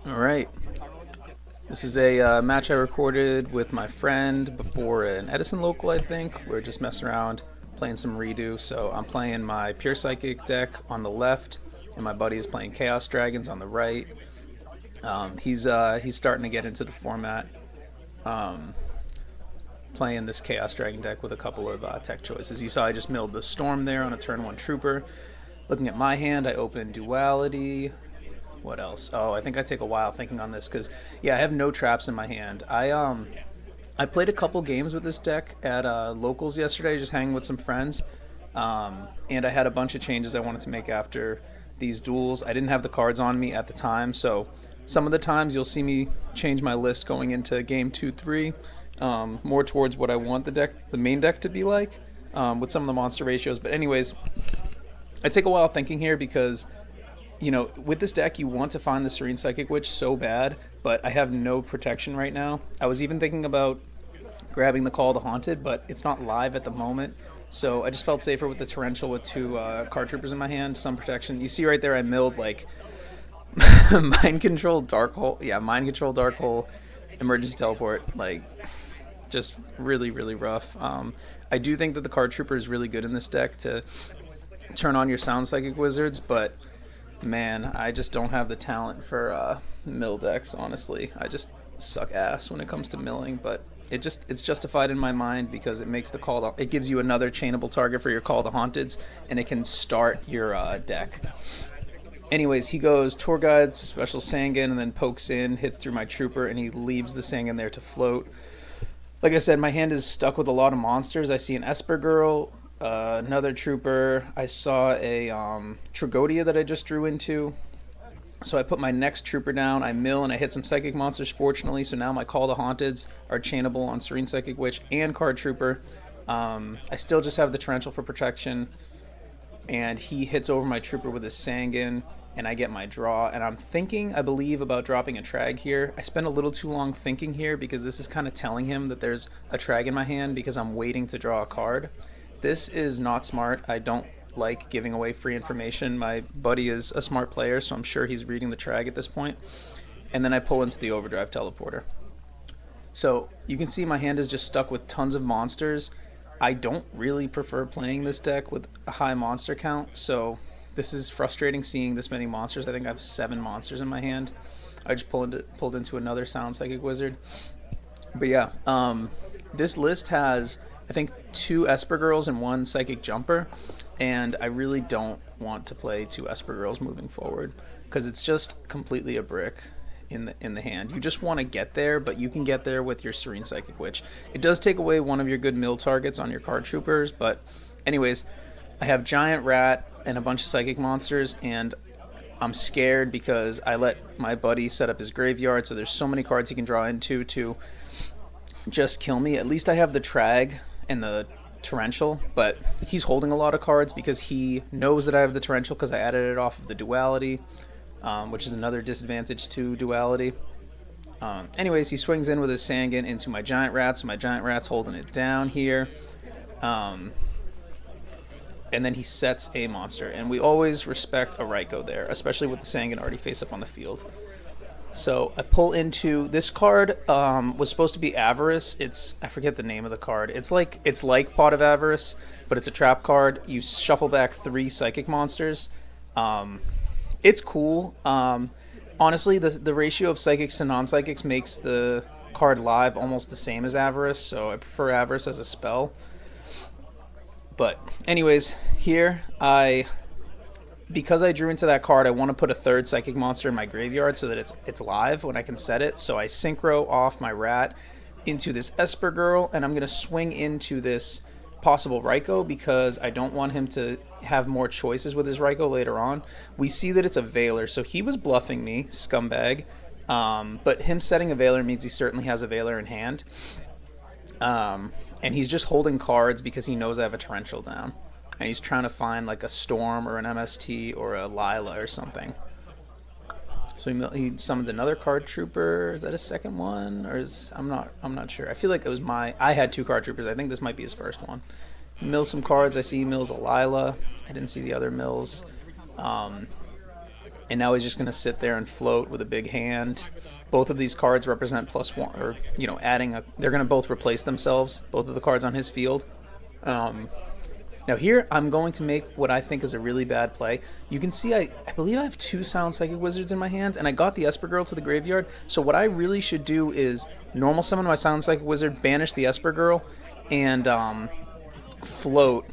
All right. This is a match I recorded with my friend before an Edison local, I think. We're just messing around, playing some redo. So I'm playing my Pure Psychic deck on the left, and my buddy is playing Chaos Dragons on the right. He's starting to get into the format, playing this Chaos Dragon deck with a couple of tech choices. You saw I just milled the Storm there on a turn one Trooper. Looking at my hand, I opened Duality. What else? Oh, I think I take a while thinking on this because yeah, I have no traps in my hand. I played a couple games with this deck at locals yesterday, just hanging with some friends, and I had a bunch of changes I wanted to make after these duels. I didn't have the cards on me at the time, so some of the times you'll see me change my list going into game 2, 3, more towards what I want the main deck to be like, with some of the monster ratios. But anyways, I take a while thinking here because with this deck, you want to find the Serene Psychic Witch so bad, but I have no protection right now. I was even thinking about grabbing the Call of the Haunted, but it's not live at the moment. So I just felt safer with the Torrential with two Card Troopers in my hand, some protection. You see right there, I milled like Mind Control, Dark Hole. Yeah, Mind Control, Dark Hole, Emergency Teleport. Like, just really, really rough. I do think that the Card Trooper is really good in this deck to turn on your Sound Psychic Wizards, but man, I just don't have the talent for mill decks, honestly. I just suck ass when it comes to milling, but it's justified in my mind because it makes it gives you another chainable target for your Call of the Haunteds, and it can start your deck. Anyways, he goes Tour Guides, Special Sangan, and then pokes in, hits through my Trooper, and he leaves the Sangan there to float. Like I said, my hand is stuck with a lot of monsters. I see an Esper Girl, another Trooper. I saw a Tragodia that I just drew into. So I put my next Trooper down, I mill, and I hit some Psychic monsters, fortunately. So now my Call the Haunteds are chainable on Serene Psychic Witch and Card Trooper. I still just have the Torrential for protection. And he hits over my Trooper with his Sangan, and I get my draw. And I'm thinking, I believe, about dropping a Trag here. I spent a little too long thinking here because this is kind of telling him that there's a Trag in my hand because I'm waiting to draw a card. This is not smart. I don't like giving away free information. My buddy is a smart player, so I'm sure he's reading the Trag at this point. And then I pull into the Overdrive Teleporter. So you can see my hand is just stuck with tons of monsters. I don't really prefer playing this deck with a high monster count, so this is frustrating seeing this many monsters. I think I have 7 monsters in my hand. I just pulled into another Sound Psychic Wizard. But yeah, this list has, I think, 2 Esper Girls and 1 Psychic Jumper, and I really don't want to play 2 Esper Girls moving forward because it's just completely a brick in the hand. You just want to get there, but you can get there with your Serene Psychic Witch. It does take away one of your good mill targets on your Card Troopers, but anyways, I have Giant Rat and a bunch of Psychic monsters, and I'm scared because I let my buddy set up his graveyard, so there's so many cards he can draw into to just kill me. At least I have the Trag and the Torrential, but he's holding a lot of cards because he knows that I have the Torrential because I added it off of the Duality, which is another disadvantage to Duality. Anyways, he swings in with his Sangan into my Giant Rat, so my Giant Rat's holding it down here. And then he sets a monster, and we always respect a Raikou there, especially with the Sangan already face up on the field. So I pull into this card. Was supposed to be Avarice. I forget the name of the card. It's like Pot of Avarice, but it's a trap card. You shuffle back 3 Psychic monsters. It's cool. Honestly, the ratio of Psychics to non-Psychics makes the card live almost the same as Avarice, so I prefer Avarice as a spell. But anyways, here because I drew into that card, I want to put a 3rd Psychic monster in my graveyard so that it's live when I can set it. So I synchro off my Rat into this Esper Girl, and I'm going to swing into this possible Raikou because I don't want him to have more choices with his Raikou later on. We see that it's a Veiler, so he was bluffing me, scumbag. But him setting a Veiler means he certainly has a Veiler in hand. And he's just holding cards because he knows I have a Torrential down. And he's trying to find like a Storm or an MST or a Lila or something. So he summons another Card Trooper. Is that a second one? Or I'm not sure. I feel like I had 2 Card Troopers. I think this might be his first one. He mills some cards. I see he mills a Lila. I didn't see the other mills. And now he's just going to sit there and float with a big hand. Both of these cards represent +1, or, you know, adding a. They're going to both replace themselves, both of the cards on his field. Now here, I'm going to make what I think is a really bad play. You can see I believe I have 2 Sound Psychic Wizards in my hands, and I got the Esper Girl to the graveyard. So what I really should do is normal summon my Sound Psychic Wizard, banish the Esper Girl, and float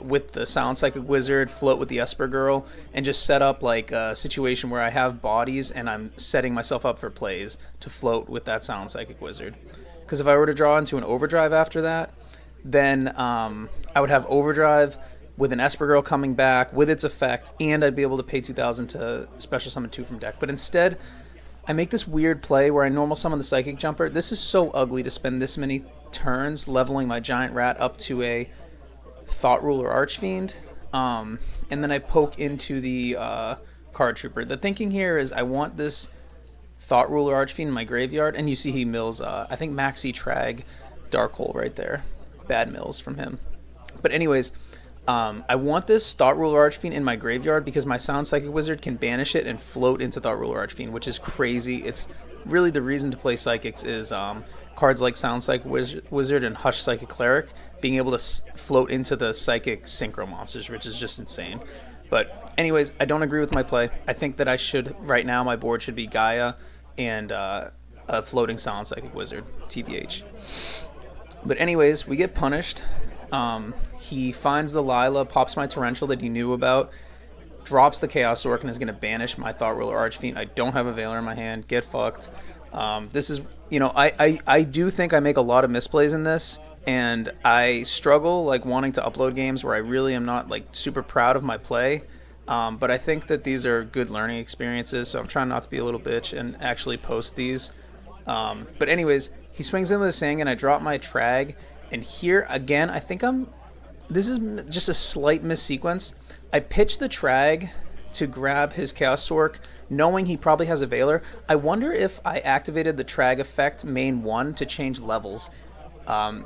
with the Sound Psychic Wizard, float with the Esper Girl, and just set up like a situation where I have bodies and I'm setting myself up for plays to float with that Sound Psychic Wizard. Because if I were to draw into an Overdrive after that, then I would have Overdrive with an Esper Girl coming back with its effect, and I'd be able to pay 2,000 to special summon 2 from deck. But instead, I make this weird play where I normal summon the Psychic Jumper. This is so ugly to spend this many turns leveling my Giant Rat up to a Thought Ruler Archfiend, and then I poke into the Card Trooper. The thinking here is I want this Thought Ruler Archfiend in my graveyard, and you see he mills, I think Maxi Trag Dark Hole right there. Bad mills from him. But anyways, I want this Thought Ruler Archfiend in my graveyard because my Sound Psychic Wizard can banish it and float into Thought Ruler Archfiend, which is crazy. It's really the reason to play Psychics is cards like Sound Psychic Wizard and Hush Psychic Cleric being able to float into the Psychic Synchro monsters, which is just insane. But anyways, I don't agree with my play. I think that I should, right now, my board should be Gaia and a floating Sound Psychic Wizard, TBH. But anyways, we get punished. He finds the Lila, pops my Torrential that he knew about, drops the Chaos Orc, and is going to banish my Thought Ruler Archfiend. I don't have a Veiler in my hand. Get fucked. This is, you know, I do think I make a lot of misplays in this, and I struggle, like, wanting to upload games where I really am not, like, super proud of my play. But I think that these are good learning experiences, so I'm trying not to be a little bitch and actually post these. But anyways, he swings in with a Sang, and I drop my Trag. And here, again, I think this is just a slight missequence. I pitch the Trag to grab his Chaos Orc, knowing he probably has a Veiler. I wonder if I activated the Trag effect main 1 to change levels,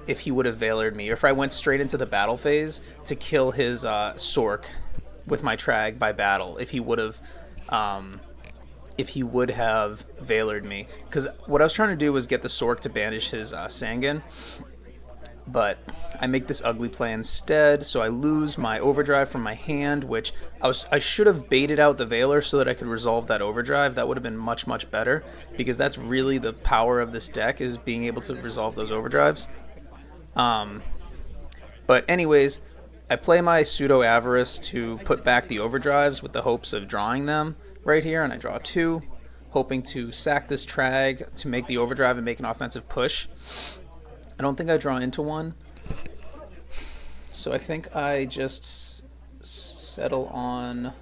if he would have Veilered me, or if I went straight into the battle phase to kill his Sork with my Trag by battle, if he would have Veilered me. Because what I was trying to do was get the Sork to banish his Sangan, but I make this ugly play instead, so I lose my Overdrive from my hand, which I should have baited out the Veiler so that I could resolve that Overdrive. That would have been much, much better, because that's really the power of this deck, is being able to resolve those Overdrives. But anyways, I play my Pseudo Avarice to put back the Overdrives with the hopes of drawing them right here, and I draw 2, hoping to sack this Trag to make the Overdrive and make an offensive push. I don't think I draw into one, so I think I just settle on.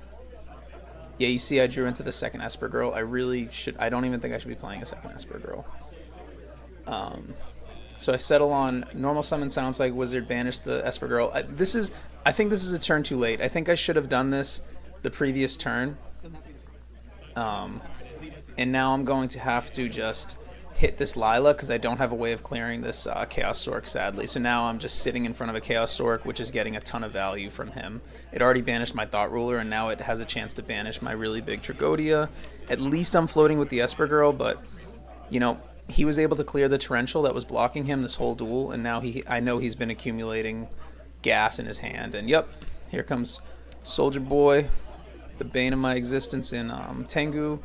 Yeah, you see I drew into the second Esper Girl. I don't even think I should be playing a second Esper Girl. So I settle on normal summon Sound Psychic Wizard, banish the Esper Girl. I think this is a turn too late. I think I should have done this the previous turn. And now I'm going to have to just hit this Lila because I don't have a way of clearing this Chaos Sork, sadly. So now I'm just sitting in front of a Chaos Sork, which is getting a ton of value from him. It already banished my Thought Ruler, and now it has a chance to banish my really big Tragodia. At least I'm floating with the Esper Girl, but, you know, he was able to clear the Torrential that was blocking him this whole duel, and now I know he's been accumulating gas in his hand. And yep, here comes Soldier Boy, the bane of my existence in Tengu.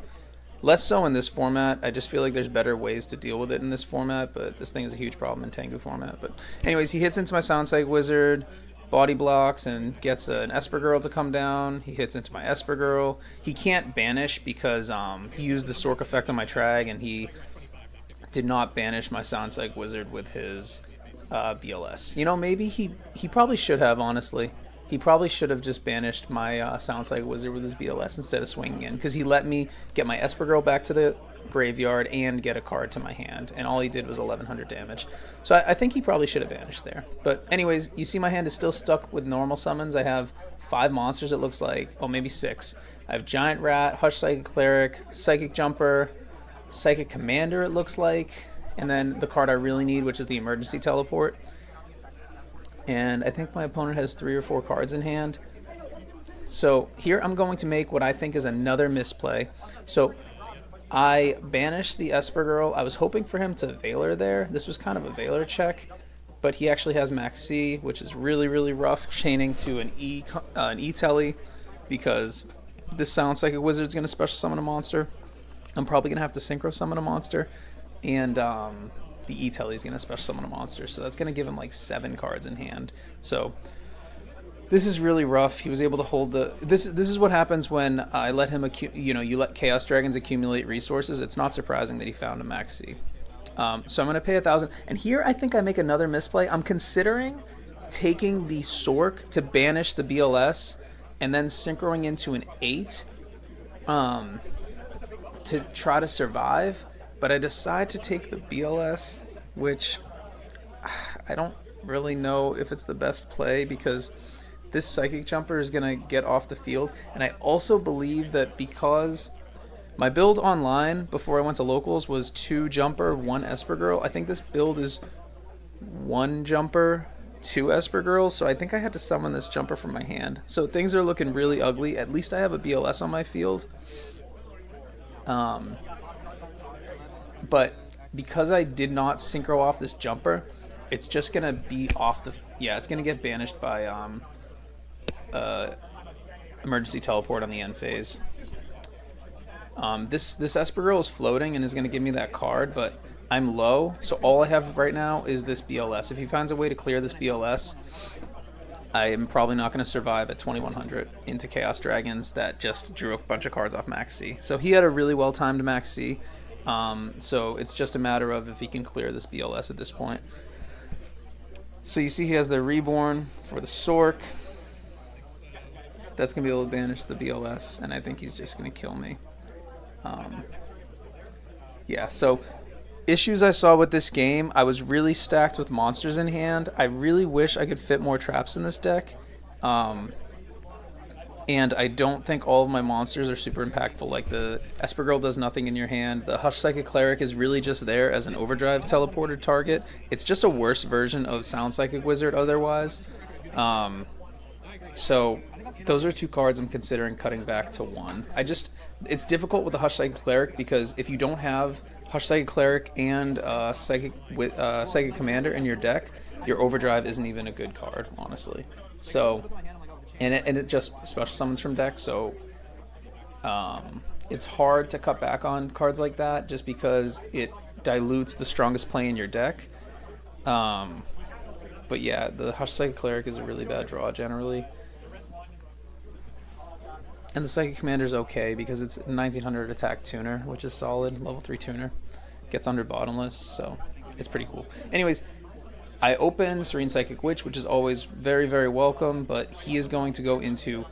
Less so in this format. I just feel like there's better ways to deal with it in this format, but this thing is a huge problem in Tengu format. But anyways, he hits into my Sound Psychic Wizard, body blocks, and gets an Esper Girl to come down. He hits into my Esper Girl. He can't banish because he used the Sork effect on my Trag, and he did not banish my Sound Psychic Wizard with his BLS. You know, maybe he probably should have, honestly. He probably should have just banished my Sound Psychic Wizard with his BLS instead of swinging in, because he let me get my Esper Girl back to the graveyard and get a card to my hand, and all he did was 1100 damage. So I think he probably should have banished there. But anyways, you see my hand is still stuck with normal summons. I have 5 monsters, it looks like. Oh, maybe 6. I have Giant Rat, Hush Psychic Cleric, Psychic Jumper, Psychic Commander, it looks like, and then the card I really need, which is the Emergency Teleport. And I think my opponent has 3 or 4 cards in hand. So here I'm going to make what I think is another misplay. So I banished the Esper Girl. I was hoping for him to Veiler there. This was kind of a Veiler check, but he actually has Max C, which is really, really rough, chaining to an E telly, because this Sound Psychic Wizard's going to special summon a monster. I'm probably going to have to synchro summon a monster, and the E telly is going to special summon a monster, so that's going to give him like 7 cards in hand. So this is really rough. He was able to hold the... This is what happens when I let him... you let Chaos Dragons accumulate resources. It's not surprising that he found a Max C. So I'm going to pay 1,000. And here I think I make another misplay. I'm considering taking the Sork to banish the BLS and then synchroing into an 8 to try to survive. But I decide to take the BLS, which I don't really know if it's the best play, because this Psychic Jumper is going to get off the field. And I also believe that because my build online before I went to locals was 2 Jumper, 1 Esper Girl, I think this build is 1 Jumper, 2 Esper Girls, so I think I had to summon this Jumper from my hand. So things are looking really ugly. At least I have a BLS on my field. But because I did not synchro off this Jumper, it's just going to be off the... Yeah, it's going to get banished by... emergency teleport on the end phase. This Esper Girl is floating and is going to give me that card, but I'm low, so all I have right now is this BLS. If he finds a way to clear this BLS, I am probably not going to survive at 2100 into Chaos Dragons that just drew a bunch of cards off Max C. So he had a really well-timed Max C, so it's just a matter of if he can clear this BLS at this point. So you see he has the Reborn for the Sork. That's going to be able to banish the BLS, and I think he's just going to kill me. Yeah, so issues I saw with this game, I was really stacked with monsters in hand. I really wish I could fit more traps in this deck. And I don't think all of my monsters are super impactful. Like the Esper Girl does nothing in your hand. The Hush Psychic Cleric is really just there as an overdrive teleported target. It's just a worse version of Sound Psychic Wizard otherwise. So those are 2 cards I'm considering cutting back to 1. It's difficult with the Hush Psychic Cleric because if you don't have Hush Psychic Cleric and Psychic Commander in your deck, your Overdrive isn't even a good card, honestly. So, and it just special summons from deck, so it's hard to cut back on cards like that just because it dilutes the strongest play in your deck. But yeah, the Hush Psychic Cleric is a really bad draw generally. And the Psychic Commander is okay because it's 1900 attack tuner, which is solid, level 3 tuner. Gets under bottomless, so it's pretty cool. Anyways, I open Serene Psychic Witch, which is always very, very welcome, but he is going to go into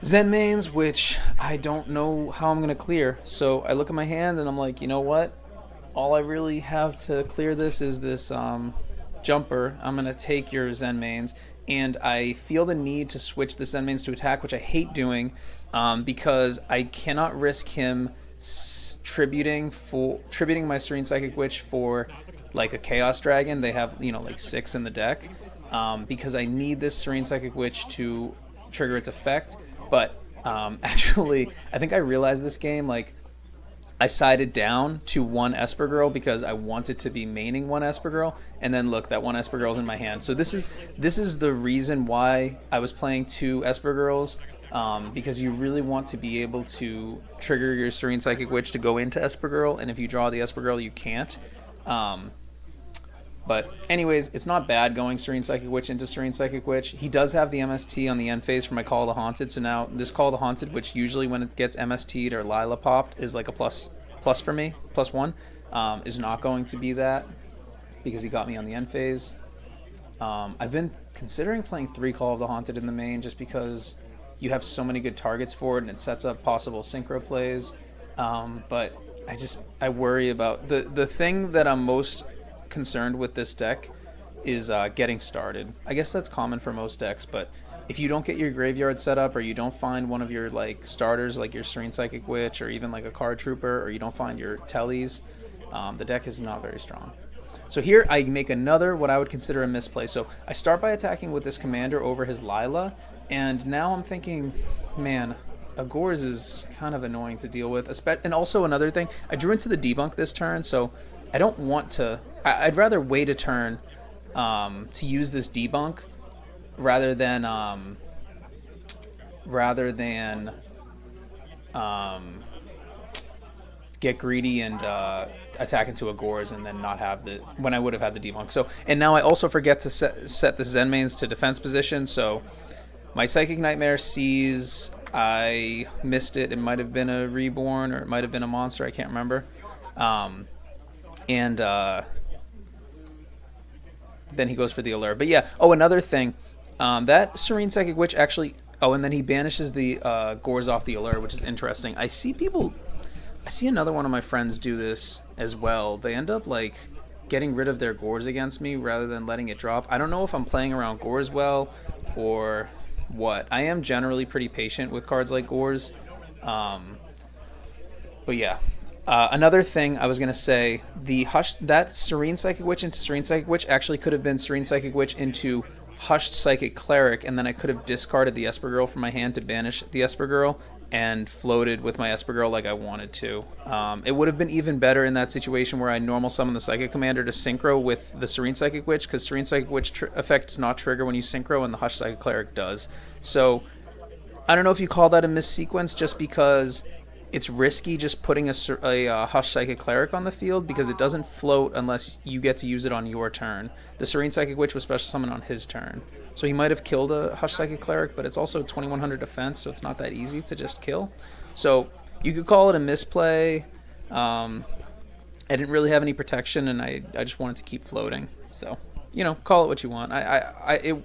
Zen Mains, which I don't know how I'm going to clear. So I look at my hand and I'm like, you know what? All I really have to clear this is this Jumper. I'm going to take your Zen Mains. And I feel the need to switch the Zen Mains to attack, which I hate doing, because I cannot risk him tributing my Serene Psychic Witch for like a Chaos Dragon. They have like 6 in the deck, because I need this Serene Psychic Witch to trigger its effect. But actually, I think I realized this game, like, I sided down to 1 Esper Girl because I wanted to be maining 1 Esper Girl, and then look, that 1 Esper Girl's in my hand. So this is the reason why I was playing 2 Esper Girls, because you really want to be able to trigger your Serene Psychic Witch to go into Esper Girl, and if you draw the Esper Girl, you can't. But anyways, it's not bad going Serene Psychic Witch into Serene Psychic Witch. He does have the MST on the end phase for my Call of the Haunted, so now this Call of the Haunted, which usually when it gets MST'd or Lila popped is like a plus for me, +1, is not going to be that because he got me on the end phase. I've been considering playing 3 Call of the Haunted in the main just because you have so many good targets for it and it sets up possible synchro plays. But I worry about the thing that I'm most concerned with this deck is getting started. I guess that's common for most decks, but if you don't get your graveyard set up, or you don't find one of your like starters, like your Serene Psychic Witch, or even like a Card Trooper, or you don't find your Tellies, the deck is not very strong. So here I make another what I would consider a misplay. So I start by attacking with this Commander over his Lila, And now I'm thinking, man, a Gorz is kind of annoying to deal with. And also another thing, I drew into the debunk this turn, so I don't want to. I'd rather wait a turn to use this debunk rather than rather than get greedy and attack into a Gorz and then not have the when I would have had the debunk. So and now I also forget to set the Zen mains to defense position. So my Psychic Nightmare sees I missed it. It might have been a reborn or it might have been a monster. I can't remember. And then he goes for the allure. But yeah. Oh, another thing. That Serene Psychic Witch actually. Oh, and then he banishes the Gorz off the allure, which is interesting. I see another one of my friends do this as well. They end up like getting rid of their Gorz against me rather than letting it drop. I don't know if I'm playing around Gorz well or what. I am generally pretty patient with cards like Gorz. But yeah. Another thing I was going to say, that Serene Psychic Witch into Serene Psychic Witch actually could have been Serene Psychic Witch into Hushed Psychic Cleric, and then I could have discarded the Esper Girl from my hand to banish the Esper Girl and floated with my Esper Girl like I wanted to. It would have been even better in that situation where I normal summon the Psychic Commander to synchro with the Serene Psychic Witch, because Serene Psychic Witch effect does not trigger when you synchro, and the Hushed Psychic Cleric does. So I don't know if you call that a missequence just because it's risky just putting a Hushed Psychic Cleric on the field because it doesn't float unless you get to use it on your turn. The Serene Psychic Witch was special summoned on his turn. So he might have killed a Hushed Psychic Cleric, but it's also 2100 defense, so it's not that easy to just kill. So you could call it a misplay. I didn't really have any protection, and I just wanted to keep floating. So, call it what you want.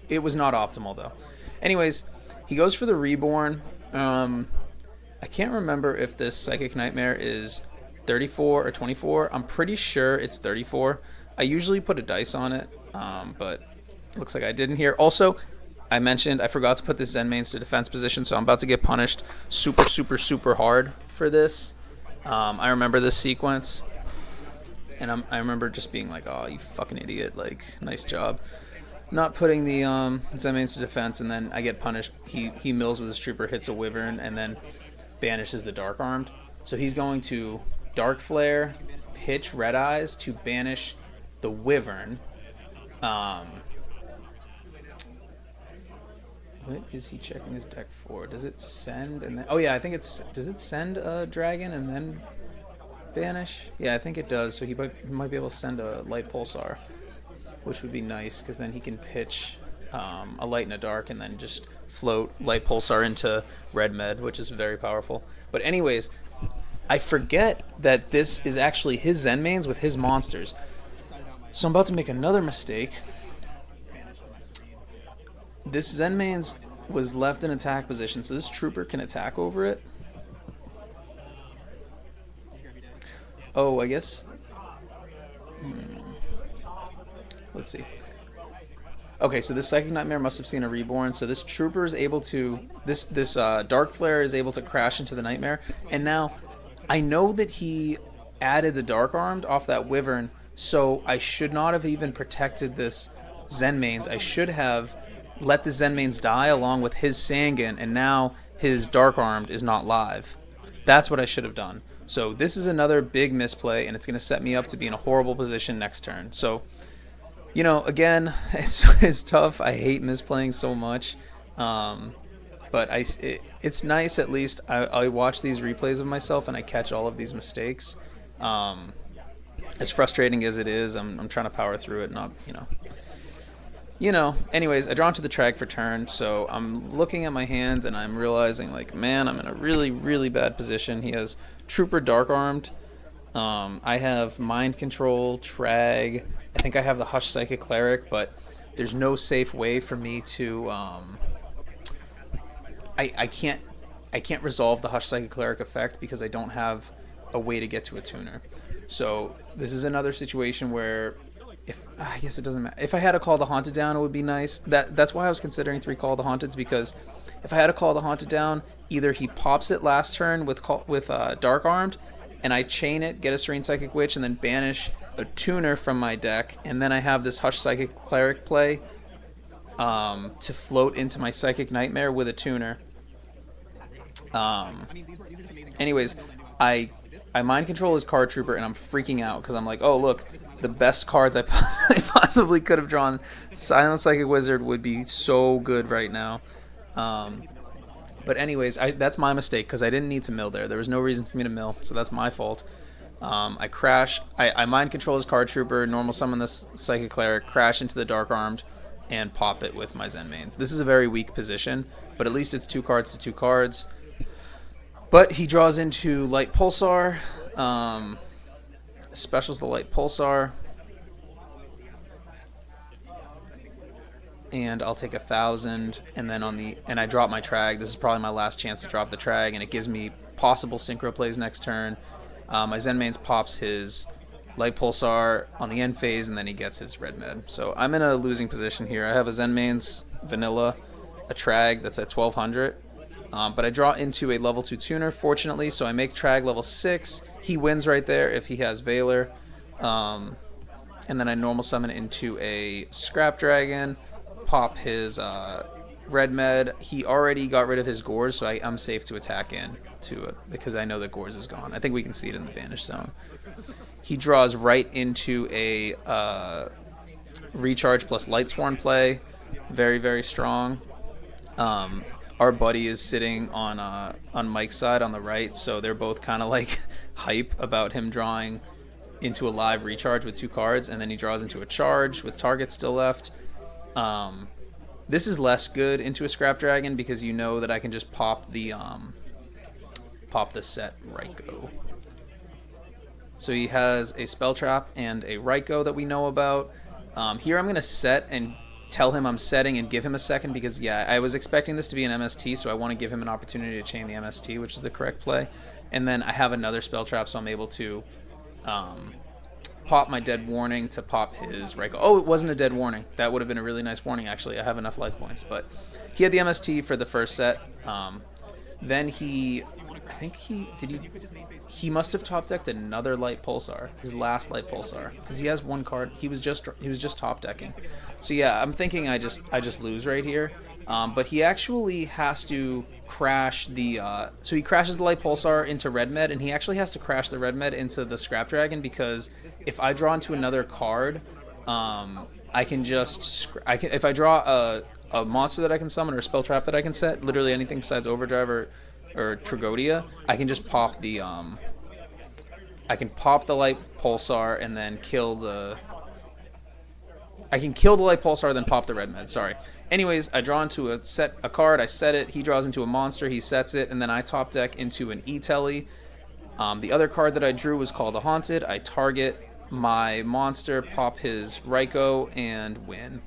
It was not optimal, though. Anyways, he goes for the Reborn. I can't remember if this Psychic Nightmare is 34 or 24. I'm pretty sure it's 34. I usually put a dice on it, but looks like I didn't here. Also, I mentioned I forgot to put the Zen mains to defense position, so I'm about to get punished super, super, super hard for this. I remember this sequence, and I remember just being like, oh, you fucking idiot, like, nice job. Not putting the Zen mains to defense, and then I get punished. He mills with his trooper, hits a Wyvern, and then banishes the Dark Armed. So he's going to Dark Flare, pitch Red Eyes to banish the Wyvern. What is he checking his deck for? Does it send and then... Oh yeah, I think does it send a dragon and then banish? Yeah, I think it does. So he might be able to send a Light Pulsar, which would be nice because then he can pitch a Light and a Dark and then just float Light Pulsar into Red Med, which is very powerful. But anyways, I forget that this is actually his Zen mains with his monsters. So I'm about to make another mistake. This Zen mains was left in attack position, so this trooper can attack over it. Oh, I guess... Let's see. Okay, so this Psychic Nightmare must have seen a Reborn. So this Trooper is able to... This Dark Flare is able to crash into the Nightmare. And now, I know that he added the Dark Armed off that Wyvern, so I should not have even protected this Zen mains. I should have let the Zen mains die along with his Sangan, and now his Dark Armed is not live. That's what I should have done. So this is another big misplay, and it's going to set me up to be in a horrible position next turn. So... again, it's tough. I hate misplaying so much, but it's nice at least. I watch these replays of myself and I catch all of these mistakes. As frustrating as it is, I'm trying to power through it. Anyways, I draw into the Trag for turn, so I'm looking at my hand and I'm realizing, like, man, I'm in a really, really bad position. He has Trooper Dark Armed. I have Mind Control, Trag. I think I have the Hushed Psychic Cleric, but there's no safe way for me to... I can't resolve the Hushed Psychic Cleric effect because I don't have a way to get to a tuner. So this is another situation where... I guess it doesn't matter. If I had to call the Haunted down, it would be nice. That's why I was considering 3 Call the Haunteds, because if I had to call the Haunted down, either he pops it last turn with Dark Armed, and I chain it, get a Serene Psychic Witch, and then banish a tuner from my deck, and then I have this Hushed Psychic Cleric play, to float into my Psychic Nightmare with a tuner. Anyways, I I mind control his card trooper, and I'm freaking out because I'm like, oh look, the best cards I possibly could have drawn. Silent Psychic Wizard would be so good right now. Um, but anyways, that's my mistake because I didn't need to mill there. There was no reason for me to mill, so that's my fault. I crash. I mind control his card trooper, normal summon this Psychic Cleric, crash into the Dark Armed, and pop it with my Zen Mains. This is a very weak position, but at least it's 2 cards to 2 cards. But he draws into Light Pulsar, specials the Light Pulsar, and I'll take 1,000, and then and I drop my Trag. This is probably my last chance to drop the Trag, and it gives me possible Synchro plays next turn. My Zen Mains pops his Light Pulsar on the end phase, and then he gets his Red Med. So I'm in a losing position here. I have a Zen Mains Vanilla, a Trag that's at 1,200. But I draw into a level 2 tuner, fortunately, so I make Trag level 6. He wins right there if he has Valor. And then I normal summon into a Scrap Dragon, pop his Red Med. He already got rid of his Gores, so I'm safe to attack in to it because I know that Gores is gone. I think we can see it in the Banish Zone. He draws right into a Recharge plus Lightsworn play. Very, very strong. Our buddy is sitting on Mike's side on the right, so they're both kind of like hype about him drawing into a live recharge with 2 cards, and then he draws into a charge with target still left. This is less good into a Scrap Dragon because you know that I can just pop the set Ryko. So he has a Spell Trap and a Ryko that we know about. Here I'm going to set and tell him I'm setting and give him a second because, yeah, I was expecting this to be an MST, so I want to give him an opportunity to chain the MST, which is the correct play. And then I have another Spell Trap, so I'm able to pop my Dead Warning to pop his Ryko. Oh, it wasn't a Dead Warning. That would have been a really nice warning, actually. I have enough life points. But he had the MST for the first set. Then he must have top decked another Light Pulsar, his last Light Pulsar, because he has 1 card. He was just top decking. So yeah, I'm thinking I just lose right here. But he actually has to crash the so he crashes the Light Pulsar into Red Med, and he actually has to crash the Red Med into the Scrap Dragon because if I draw into another card, I can if I draw a monster that I can summon or a spell trap that I can set, literally anything besides Overdrive or Tragodia, I can just pop the I can pop the Light Pulsar and then kill the Light Pulsar, then pop the Red Med. Sorry. Anyways, I draw into a card, I set it, he draws into a monster, he sets it, and then I top deck into an E-Telly. The other card that I drew was called the Haunted. I target my monster, pop his Ryko, and win.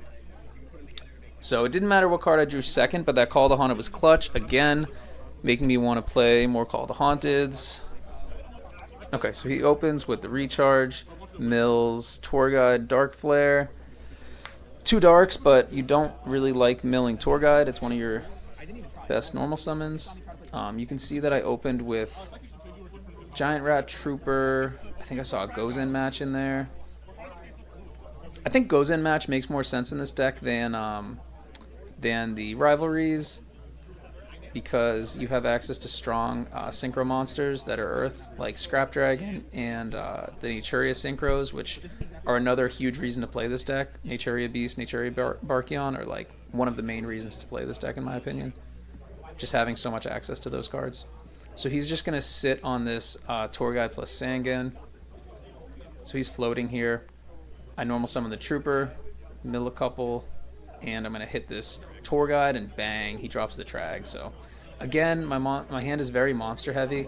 So it didn't matter what card I drew second, but that Call the Haunted was clutch again, making me want to play more Call the Haunteds. Okay, so he opens with the Recharge, mills, Tour Guide, Dark Flare. 2 darks, but you don't really like milling Tour Guide. It's one of your best normal summons. You can see that I opened with Giant Rat Trooper. I think I saw a Gozen match in there. I think Gozen match makes more sense in this deck than the rivalries because you have access to strong synchro monsters that are Earth, like Scrap Dragon and the Naturia Synchros, which are another huge reason to play this deck. Naturia Beast, Naturia Barkion are like one of the main reasons to play this deck in my opinion. Just having so much access to those cards. So he's just going to sit on this Tour Guide plus Sangan. So he's floating here. I normal summon the Trooper, mill a couple, and I'm going to hit this Tour Guide and bang, he drops the Trag. So again, my hand is very monster heavy.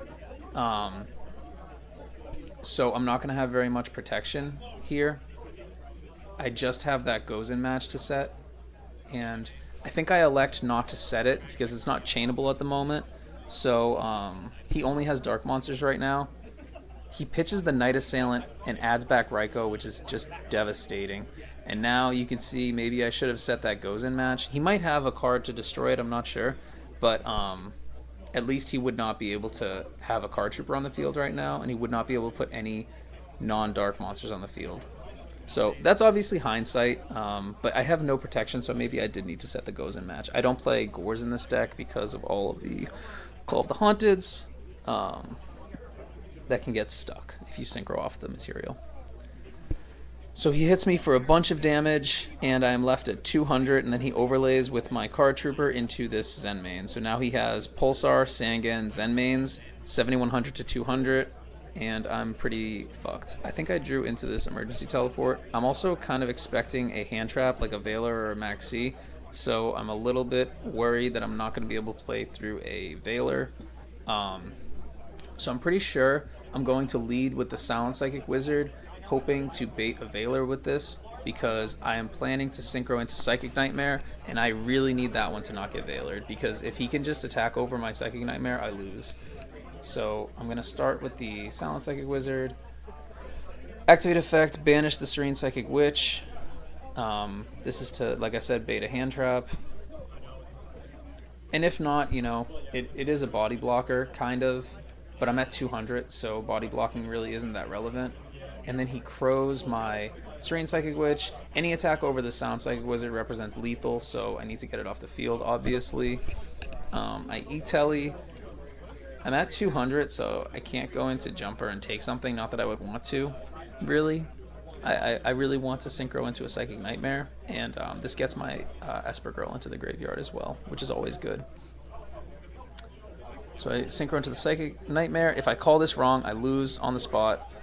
So I'm not going to have very much protection here. I just have that Gozen match to set, and I think I elect not to set it because it's not chainable at the moment. So he only has dark monsters right now. He pitches the Night Assailant and adds back Ryko, which is just devastating. And now you can see maybe I should have set that Gozen match. He might have a card to destroy it, I'm not sure. But at least he would not be able to have a card trooper on the field right now, and he would not be able to put any non-dark monsters on the field. So that's obviously hindsight, but I have no protection, so maybe I did need to set the goes in match. I don't play Gores in this deck because of all of the Call of the Haunteds that can get stuck if you synchro off the material. So he hits me for a bunch of damage, and I am left at 200, and then he overlays with my Card Trooper into this Zen main. So now he has Pulsar, Sangan, Zen mains, 7100 to 200, and I'm pretty fucked. I think I drew into this emergency teleport. I'm also kind of expecting a hand trap like a Veiler or a Maxi, so I'm a little bit worried that I'm not going to be able to play through a Veiler. So I'm pretty sure I'm going to lead with the Silent Psychic Wizard, hoping to bait a Veiler with this, because I am planning to synchro into Psychic Nightmare, and I really need that one to not get Veilered, because if he can just attack over my Psychic Nightmare, I lose. So I'm going to start with the Silent Psychic Wizard. Activate effect, banish the Serene Psychic Witch. This is to, like I said, bait a hand trap. And if not, you know, it is a body blocker, kind of, but I'm at 200, so body blocking really isn't that relevant. And then he crows my Serene Psychic Witch. Any attack over the Silent Psychic Wizard represents lethal, so I need to get it off the field, obviously. I E-Telly. I'm at 200, so I can't go into Jumper and take something, not that I would want to, really. I really want to synchro into a Psychic Nightmare, and this gets my Esper Girl into the graveyard as well, which is always good. So I synchro into the Psychic Nightmare. If I call this wrong, I lose on the spot.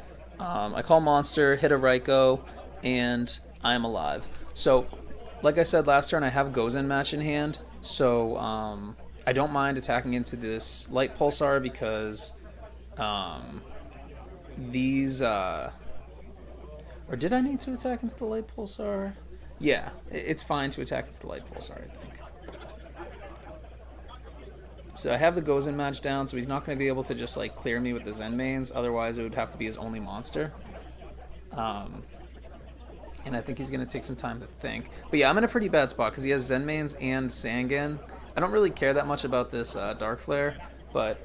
I call Monster, hit a Raikou, and I am alive. So, like I said last turn, I have Gozen match in hand, so I don't mind attacking into this Light Pulsar because these... or did I need to attack into the Light Pulsar? Yeah, it's fine to attack into the Light Pulsar, I think. So I have the Gozen match down, so he's not going to be able to just like clear me with the Zen mains. Otherwise, it would have to be his only monster. And I think he's going to take some time to think. But yeah, I'm in a pretty bad spot because he has Zen mains and Sangan. I don't really care that much about this Dark Flare, but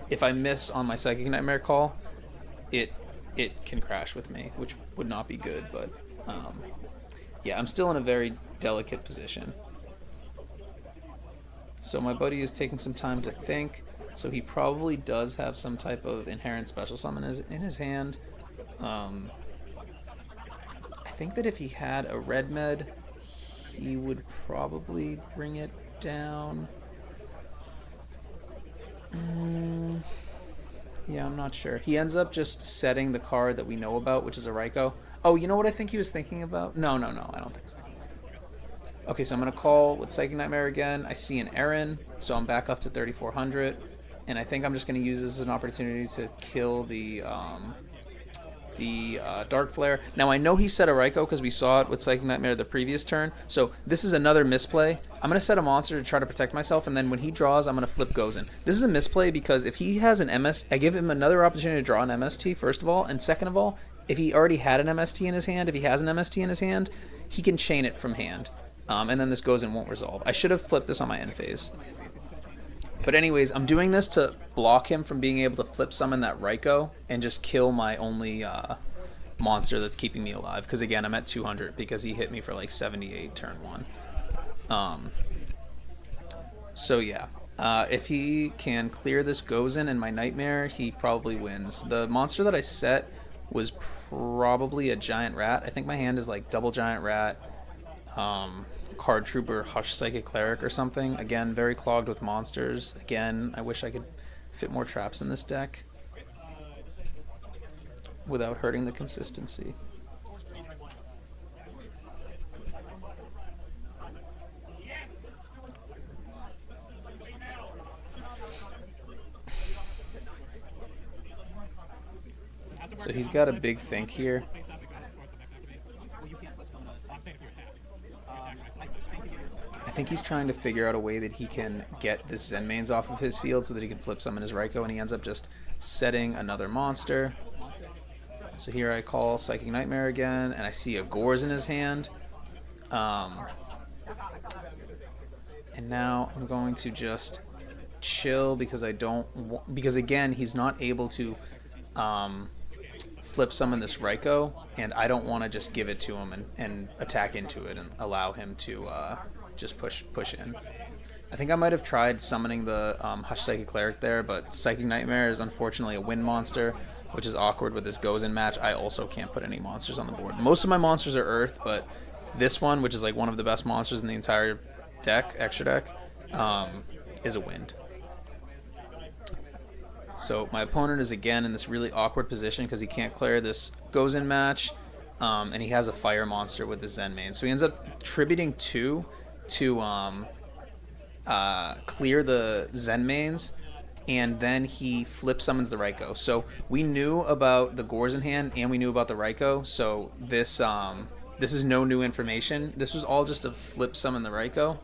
if I miss on my Psychic Nightmare call, it can crash with me, which would not be good. But yeah, I'm still in a very delicate position. So my buddy is taking some time to think, so he probably does have some type of inherent special summon in his hand. I think that if he had a red med, he would probably bring it down. Yeah, I'm not sure. He ends up just setting the card that we know about, which is a Raikou. Oh, you know what I think he was thinking about? No, I don't think so. Okay, so I'm going to call with Psychic Nightmare again. I see an Aaron, so I'm back up to 3,400. And I think I'm just going to use this as an opportunity to kill the Dark Flare. Now, I know he set a Raikou because we saw it with Psychic Nightmare the previous turn. So this is another misplay. I'm going to set a monster to try to protect myself, and then when he draws, I'm going to flip Gozen. This is a misplay because if he has an MS, I give him another opportunity to draw an MST, first of all. And second of all, if he already had an MST in his hand, if he has an MST in his hand, he can chain it from hand. And then this goes and won't resolve. I should have flipped this on my end phase. But anyways, I'm doing this to block him from being able to flip summon that Raikou and just kill my only monster that's keeping me alive. Because again, I'm at 200 because he hit me for like 78 turn 1. So yeah, if he can clear this Gozen and my Nightmare, he probably wins. The monster that I set was probably a Giant Rat. I think my hand is like double Giant Rat, Card Trooper, Hush Psychic Cleric or something. Again, very clogged with monsters. Again, I wish I could fit more traps in this deck without hurting the consistency. So he's got a big think here. I think he's trying to figure out a way that he can get this Zen mains off of his field so that he can flip summon his Raikou, and he ends up just setting another monster. So here I call Psychic Nightmare again, and I see a Gores in his hand. And now I'm going to just chill because I don't... because again, he's not able to flip summon this Raikou, and I don't want to just give it to him and attack into it and allow him to just push in. I think I might have tried summoning the Hush Psychic Cleric there, but Psychic Nightmare is unfortunately a wind monster, which is awkward with this Gozen match. I also can't put any monsters on the board. Most of my monsters are Earth, but this one, which is like one of the best monsters in the entire deck, extra deck, is a wind. So my opponent is again in this really awkward position because he can't clear this Gozen match, and he has a fire monster with the Zen main. So he ends up tributing 2 to clear the Zen mains, and then he flip summons the Raikou. So we knew about the Gores in hand, and we knew about the Raikou. So this is no new information. This was all just a flip summon the Raikou.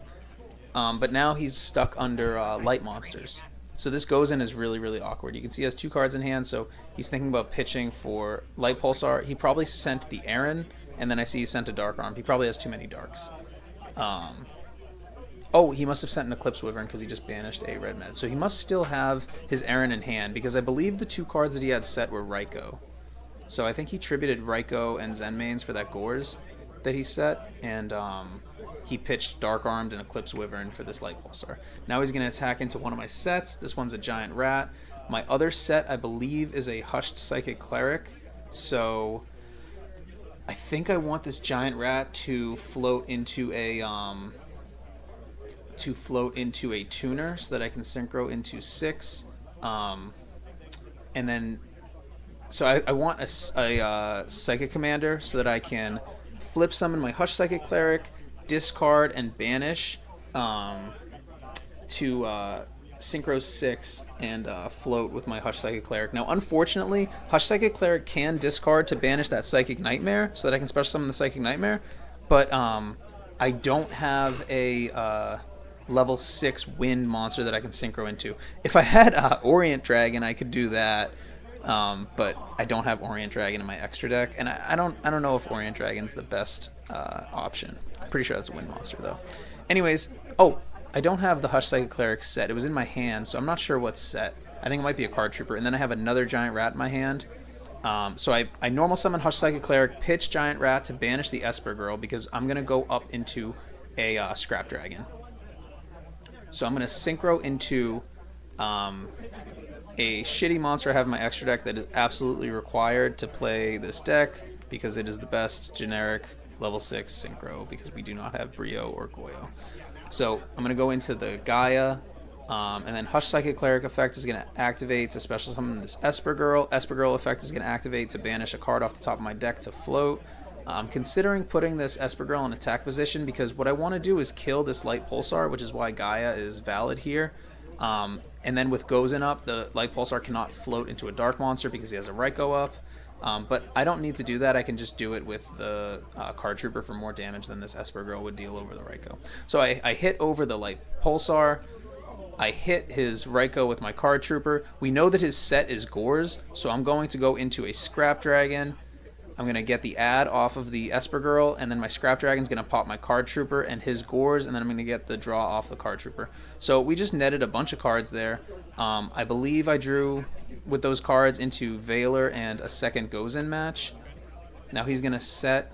But now he's stuck under light monsters. So this Gozen is really, really awkward. You can see he has 2 cards in hand, so he's thinking about pitching for Light Pulsar. He probably sent the Aaron, and then I see he sent a Dark Arm. He probably has too many Darks. Oh, he must have sent an Eclipse Wyvern because he just banished a red med. So he must still have his Aaron in hand because I believe the 2 cards that he had set were Raikou. So I think he tributed Raikou and Zen mains for that Gores that he set, and he pitched Dark Armed and Eclipse Wyvern for this Light Pulsar. Now he's going to attack into one of my sets. This one's a Giant Rat. My other set, I believe, is a Hushed Psychic Cleric. So I think I want this Giant Rat to float into a tuner so that I can synchro into 6, and then so I want a Psychic Commander so that I can flip summon my Hush Psychic Cleric, discard and banish to synchro 6 and float with my Hush Psychic Cleric. Now unfortunately, Hush Psychic Cleric can discard to banish that Psychic Nightmare so that I can special summon the Psychic Nightmare, but I don't have a level 6 wind monster that I can synchro into. If I had Orient Dragon, I could do that, but I don't have Orient Dragon in my extra deck, and I don't know if Orient Dragon's the best option. I'm pretty sure that's a wind monster though. Anyways, oh, I don't have the Hush Psychic Cleric set. It was in my hand, so I'm not sure what's set. I think it might be a Card Trooper, and then I have another Giant Rat in my hand. So I normal summon Hush Psychic Cleric, pitch Giant Rat to banish the Esper Girl because I'm gonna go up into a Scrap Dragon. So I'm going to synchro into a shitty monster I have in my extra deck that is absolutely required to play this deck because it is the best generic level 6 synchro because we do not have Brio or Goyo. So I'm going to go into the Gaia, and then Hush Psychic Cleric effect is going to activate to special summon this Esper Girl. Esper Girl effect is going to activate to banish a card off the top of my deck to float. I'm considering putting this Esper Girl in attack position because what I want to do is kill this Light Pulsar, which is why Gaia is valid here. And then with Gozen up, the Light Pulsar cannot float into a Dark Monster because he has a Raikou up. But I don't need to do that. I can just do it with the Card Trooper for more damage than this Esper Girl would deal over the Raikou. So I hit over the Light Pulsar. I hit his Raikou with my Card Trooper. We know that his set is Gores, so I'm going to go into a Scrap Dragon. I'm going to get the ad off of the Esper Girl, and then my Scrap Dragon's going to pop my Card Trooper and his Gores, and then I'm going to get the draw off the Card Trooper. So we just netted a bunch of cards there. I believe I drew with those cards into Veiler and a second Gozen match. Now he's going to set...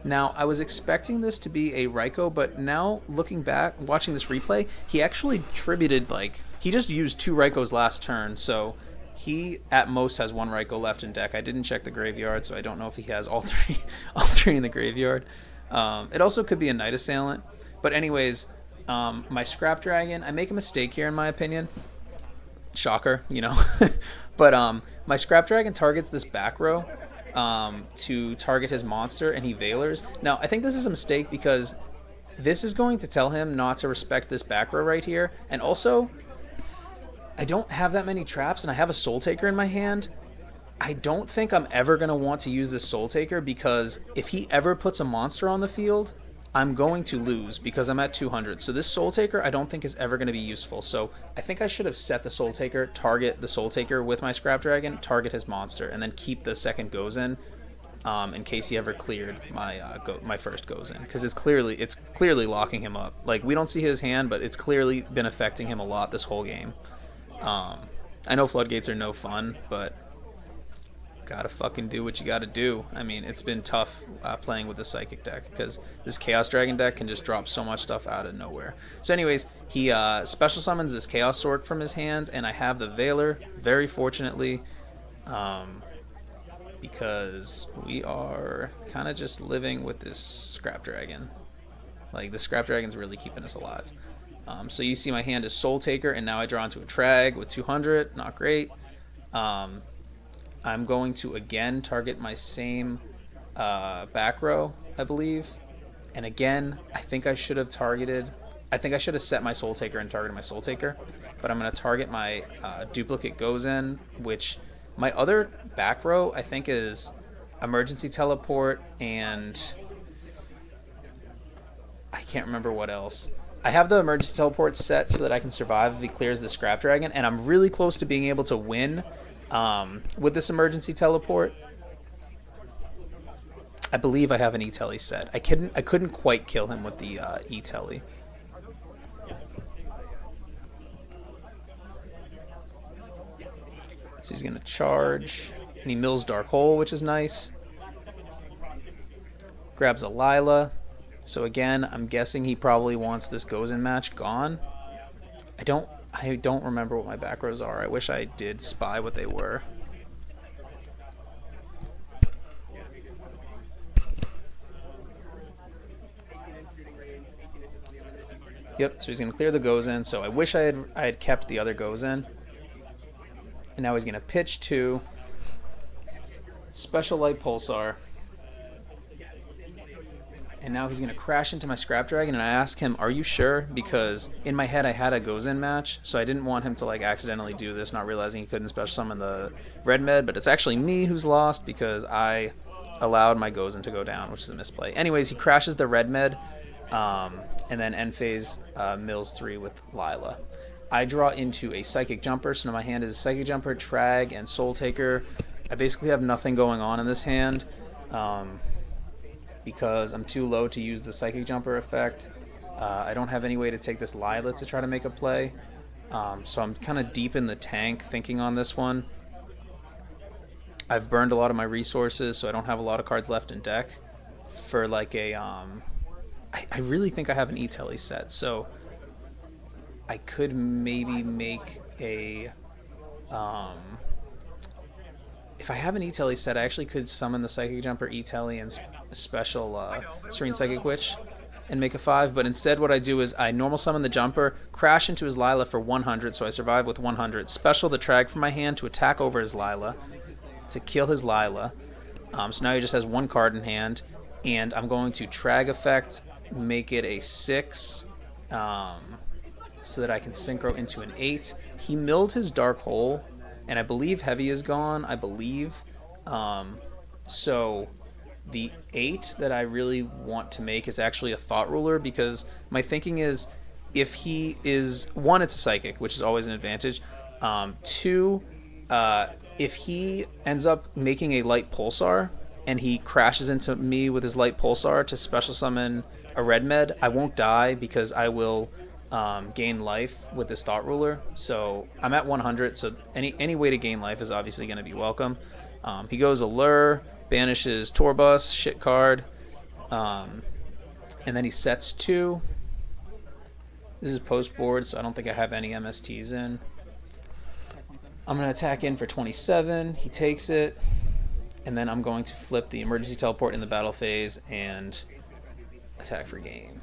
Now, I was expecting this to be a Raikou, but now looking back, watching this replay, he actually tributed, he just used 2 Raikous last turn, so... He, at most, has 1 Raikou left in deck. I didn't check the graveyard, so I don't know if he has all three in the graveyard. It also could be a Night Assailant. But anyways, my Scrap Dragon, I make a mistake here in my opinion. Shocker, you know. But my Scrap Dragon targets this back row to target his monster, and he Veilers. Now, I think this is a mistake because this is going to tell him not to respect this back row right here. And also... I don't have that many traps, and I have a Soul Taker in my hand. I don't think I'm ever going to want to use this Soul Taker because if he ever puts a monster on the field, I'm going to lose because I'm at 200. So this Soul Taker I don't think is ever going to be useful. So I think I should have set the Soul Taker, target the Soul Taker with my Scrap Dragon, target his monster, and then keep the second Gozen in case he ever cleared my my first Gozen. Because it's clearly locking him up. Like, we don't see his hand, but it's clearly been affecting him a lot this whole game. I know Floodgates are no fun, but gotta fucking do what you gotta do. I mean, it's been tough playing with the Psychic deck because this Chaos Dragon deck can just drop so much stuff out of nowhere. So anyways, he special summons this Chaos Sork from his hand, and I have the Veiler, very fortunately, because we are kind of just living with this Scrap Dragon. Like, the Scrap Dragon's really keeping us alive. So you see my hand is Soul Taker, and now I draw into a Trag with 200. Not great. I'm going to again target my same back row, I believe. And again, I think I should have set my Soul Taker and targeted my Soul Taker. But I'm going to target my duplicate Gozen, which my other back row, I think, is Emergency Teleport, and I can't remember what else. I have the Emergency Teleport set so that I can survive if he clears the Scrap Dragon, and I'm really close to being able to win with this Emergency Teleport. I believe I have an E-Telly set. I couldn't quite kill him with the E-Telly. So he's going to charge, and he mills Dark Hole, which is nice. Grabs a Lila. So again, I'm guessing he probably wants this Gozen match gone. I don't remember what my back rows are. I wish I did spy what they were. Yep, so he's going to clear the Gozen. So I wish I had kept the other Gozen. And now he's going to pitch 2. Special Light Pulsar. And now he's going to crash into my Scrap Dragon, and I ask him, are you sure? Because in my head I had a Gozen match, so I didn't want him to like accidentally do this, not realizing he couldn't special summon the Red Med, but it's actually me who's lost because I allowed my Gozen to go down, which is a misplay. Anyways, he crashes the Red Med, and then end phase mills 3 with Lila. I draw into a Psychic Jumper, so now my hand is Psychic Jumper, Trag, and Soul Taker. I basically have nothing going on in this hand. Because I'm too low to use the Psychic Jumper effect. I don't have any way to take this Lila to try to make a play. So I'm kind of deep in the tank thinking on this one. I've burned a lot of my resources, so I don't have a lot of cards left in deck. For like a... I really think I have an E-Telly set, so I could maybe make a... if I have an E-Telly set, I actually could summon the Psychic Jumper, E-Telly, and special Serene Psychic Witch and make a 5, but instead what I do is I normal summon the Jumper, crash into his Lila for 100, so I survive with 100, special the Trag from my hand to attack over his Lila, to kill his Lila. So now he just has 1 card in hand, and I'm going to Trag effect, make it a 6, so that I can synchro into an 8. He milled his Dark Hole, and I believe Heavy is gone, I believe. So the 8 that I really want to make is actually a Thought Ruler, because my thinking is if he is... 1, it's a Psychic, which is always an advantage. 2, if he ends up making a Light Pulsar and he crashes into me with his Light Pulsar to special summon a Red Med, I won't die because I will... gain life with this Thought Ruler. So I'm at 100, so any way to gain life is obviously going to be welcome. He goes Allure, banishes Torbus, shit card, and then he sets 2. This is post board, so I don't think I have any MSTs in. I'm going to attack in for 27. He takes it, and then I'm going to flip the Emergency Teleport in the battle phase and attack for game.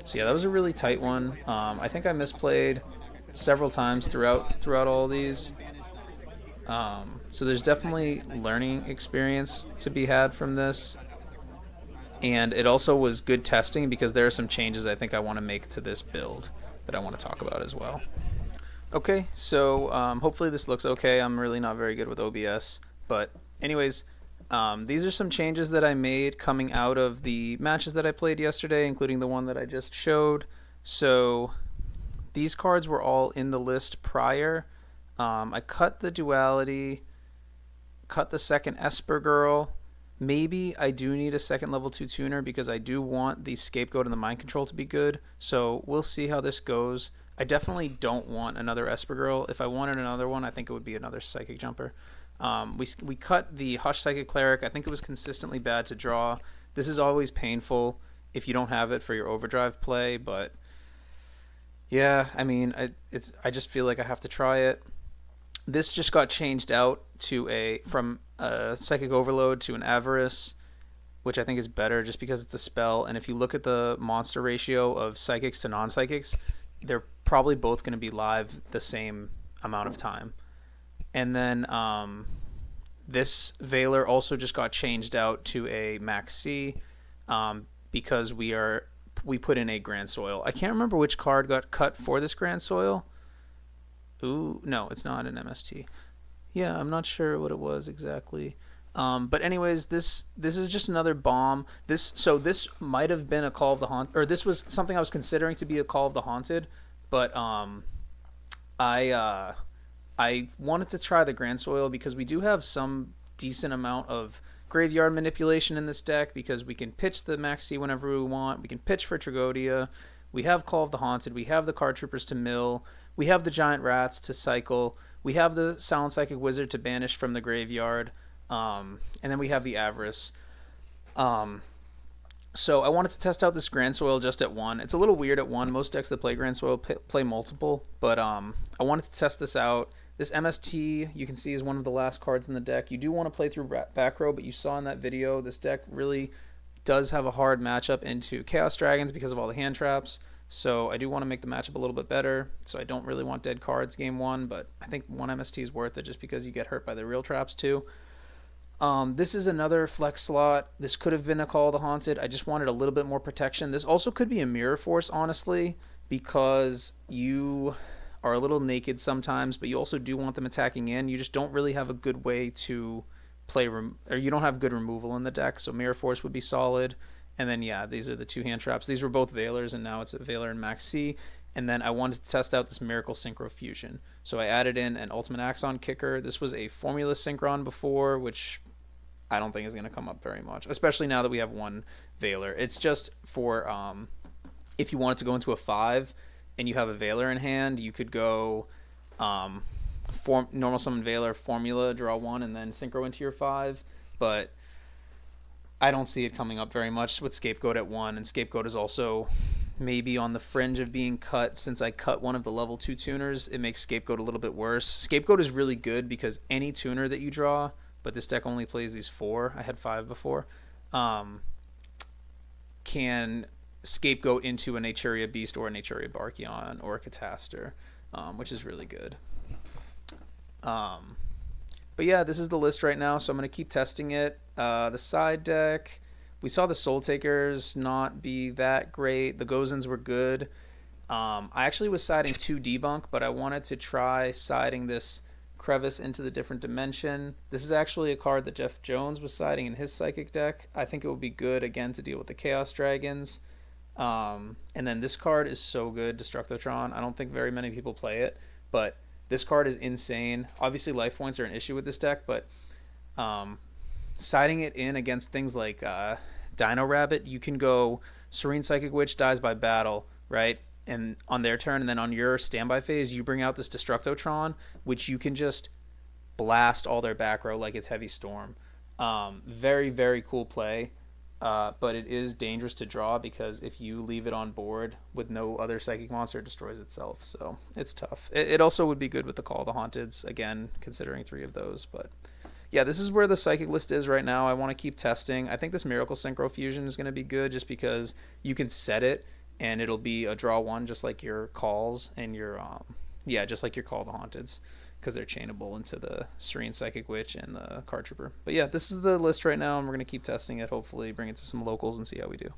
So yeah, that was a really tight one. I think I misplayed several times throughout all of these. So there's definitely learning experience to be had from this. And it also was good testing because there are some changes I think I want to make to this build that I want to talk about as well. Okay, so hopefully this looks okay. I'm really not very good with OBS. But anyways... these are some changes that I made coming out of the matches that I played yesterday, including the one that I just showed. So these cards were all in the list prior. I cut the Duality, cut the second Esper Girl. Maybe I do need a second level 2 tuner because I do want the Scapegoat and the Mind Control to be good. So we'll see how this goes. I definitely don't want another Esper Girl. If I wanted another one, I think it would be another Psychic Jumper. We cut the Hush Psychic Cleric. I think it was consistently bad to draw. This is always painful if you don't have it for your Overdrive play, but yeah, I mean, I just feel like I have to try it. This just got changed out to a from a Psychic Overload to an Avarice, which I think is better just because it's a spell. And if you look at the monster ratio of psychics to non-psychics, they're probably both going to be live the same amount of time. And then this Veiler also just got changed out to a Max C because we put in a Grand Soil. I can't remember which card got cut for this Grand Soil. Ooh, no, it's not an MST. Yeah, I'm not sure what it was exactly. But anyways, this is just another bomb. This might have been a Call of the Haunted, or this was something I was considering to be a Call of the Haunted, but I wanted to try the Grand Soil because we do have some decent amount of graveyard manipulation in this deck because we can pitch the Max C whenever we want. We can pitch for Tragodia. We have Call of the Haunted. We have the Card Troopers to mill. We have the Giant Rats to cycle. We have the Silent Psychic Wizard to banish from the graveyard. And then we have the Avarice. So I wanted to test out this Grand Soil just at 1. It's a little weird at 1. Most decks that play Grand Soil play multiple, but I wanted to test this out. This MST, you can see, is one of the last cards in the deck. You do want to play through back row, but you saw in that video, this deck really does have a hard matchup into Chaos Dragons because of all the hand traps. So I do want to make the matchup a little bit better. So I don't really want dead cards game 1, but I think 1 MST is worth it just because you get hurt by the real traps too. This is another flex slot. This could have been a Call of the Haunted. I just wanted a little bit more protection. This also could be a Mirror Force, honestly, because you are a little naked sometimes, but you also do want them attacking in. You just don't really have a good way to play, or you don't have good removal in the deck, so Mirror Force would be solid. And then, yeah, these are the 2 hand traps. These were both Veilers, and now it's a Veiler and Max C. And then I wanted to test out this Miracle Synchro Fusion. So I added in an Ultimate Axon Kicker. This was a Formula Synchron before, which I don't think is going to come up very much, especially now that we have 1 Veiler. It's just for if you wanted to go into a 5 and you have a Veiler in hand, you could go normal summon Veiler, Formula, draw 1, and then Synchro into your 5. But I don't see it coming up very much with Scapegoat at 1, and Scapegoat is also maybe on the fringe of being cut. Since I cut one of the level 2 tuners, it makes Scapegoat a little bit worse. Scapegoat is really good because any tuner that you draw, but this deck only plays these 4, I had 5 before, can Scapegoat into a Naturia Beast or a Naturia Barkion or a Cataster, which is really good. But yeah, this is the list right now, so I'm going to keep testing it. The side deck, we saw the Soul Takers not be that great. The Gozens were good. I actually was siding 2 Debunk, but I wanted to try siding this Crevice into the different dimension. This is actually a card that Jeff Jones was siding in his Psychic deck. I think it would be good, again, to deal with the Chaos Dragons. And then this card is so good, Destructotron. I don't think very many people play it, but this card is insane. Obviously, life points are an issue with this deck, but siding it in against things like Dino Rabbit, you can go Serene Psychic Witch dies by battle, right? And on their turn, and then on your standby phase, you bring out this Destructotron, which you can just blast all their back row like it's Heavy Storm. Very, very cool play. But it is dangerous to draw because if you leave it on board with no other psychic monster, it destroys itself. So it's tough. It also would be good with the Call of the Haunteds, again, considering 3 of those. But yeah, this is where the psychic list is right now. I want to keep testing. I think this Miracle Synchro Fusion is going to be good just because you can set it and it'll be a draw 1 just like your calls and your, just like your Call of the Haunteds, because they're chainable into the Serene Psychic Witch and the Card Trooper. But yeah, this is the list right now, and we're going to keep testing it, hopefully bring it to some locals and see how we do.